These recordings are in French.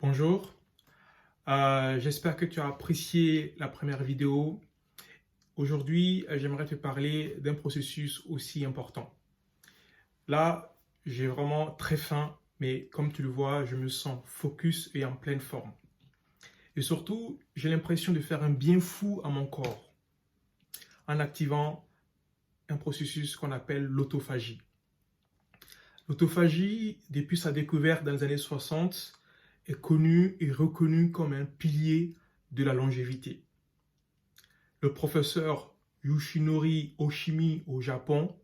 Bonjour, j'espère que tu as apprécié la première vidéo. Aujourd'hui, j'aimerais te parler d'un processus aussi important. Là, j'ai vraiment très faim, mais comme tu le vois, je me sens focus et en pleine forme. Et surtout, j'ai l'impression de faire un bien fou à mon corps en activant un processus qu'on appelle l'autophagie. L'autophagie, depuis sa découverte dans les années 60, est connue et reconnue comme un pilier de la longévité. Le professeur Yoshinori Oshimi au Japon,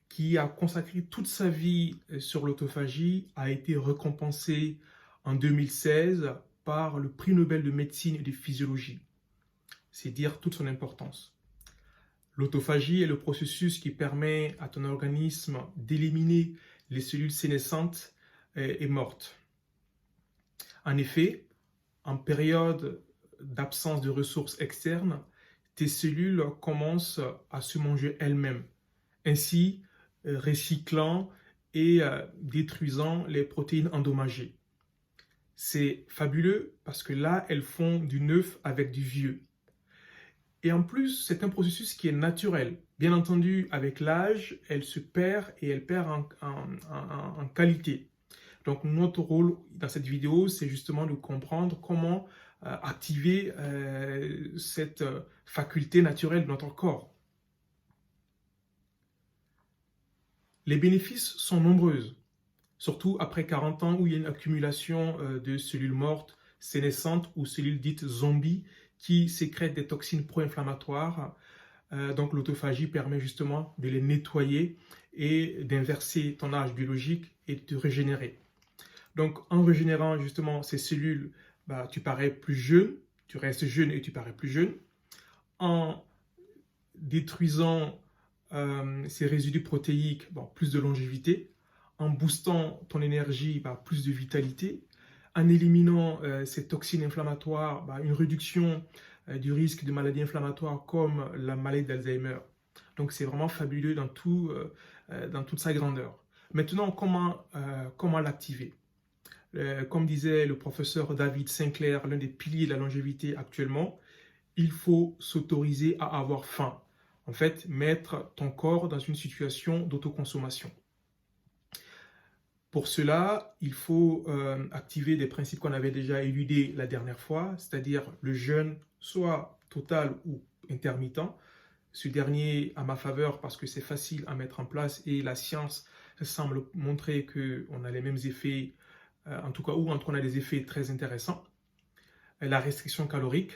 qui a consacré toute sa vie sur l'autophagie, a été récompensé en 2016 par le prix Nobel de médecine et de physiologie. C'est dire toute son importance. L'autophagie est le processus qui permet à ton organisme d'éliminer les cellules sénescentes et mortes. En effet, en période d'absence de ressources externes, tes cellules commencent à se manger elles-mêmes, ainsi recyclant et détruisant les protéines endommagées. C'est fabuleux parce que là, elles font du neuf avec du vieux. Et en plus, c'est un processus qui est naturel. Bien entendu, avec l'âge, elle se perd et elle perd en qualité. Donc, notre rôle dans cette vidéo, c'est justement de comprendre comment activer cette faculté naturelle de notre corps. Les bénéfices sont nombreux, surtout après 40 ans où il y a une accumulation de cellules mortes, sénescentes ou cellules dites zombies qui sécrètent des toxines pro-inflammatoires. Donc l'autophagie permet justement de les nettoyer et d'inverser ton âge biologique et de te régénérer. Donc en régénérant justement ces cellules, tu parais plus jeune, tu restes jeune et tu parais plus jeune. En détruisant ces résidus protéiques, plus de longévité. En boostant ton énergie, plus de vitalité. En éliminant ces toxines inflammatoires, une réduction du risque de maladies inflammatoires comme la maladie d'Alzheimer. Donc c'est vraiment fabuleux dans toute sa grandeur. Maintenant, comment l'activer? Comme disait le professeur David Sinclair, l'un des piliers de la longévité actuellement, il faut s'autoriser à avoir faim. En fait, mettre ton corps dans une situation d'autoconsommation. Pour cela, il faut activer des principes qu'on avait déjà éludés la dernière fois, c'est-à-dire le jeûne soit total ou intermittent. Ce dernier à ma faveur parce que c'est facile à mettre en place et la science semble montrer qu'on a les mêmes effets, en tout cas, ou en tout cas on a des effets très intéressants. La restriction calorique,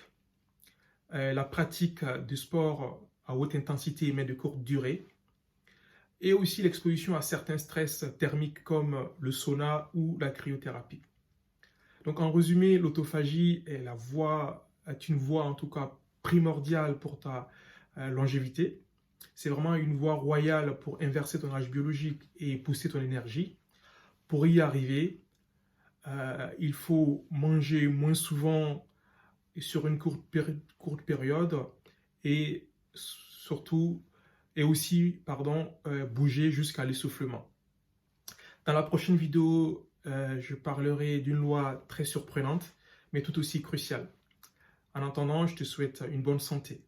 la pratique de sport à haute intensité mais de courte durée, et aussi l'exposition à certains stress thermiques comme le sauna ou la cryothérapie. Donc en résumé, l'autophagie est une voie en tout cas primordiale pour ta longévité. C'est vraiment une voie royale pour inverser ton âge biologique et pousser ton énergie. Pour y arriver, il faut manger moins souvent et sur une courte période et surtout bouger jusqu'à l'essoufflement. Dans la prochaine vidéo, je parlerai d'une loi très surprenante mais tout aussi cruciale. En attendant, je te souhaite une bonne santé.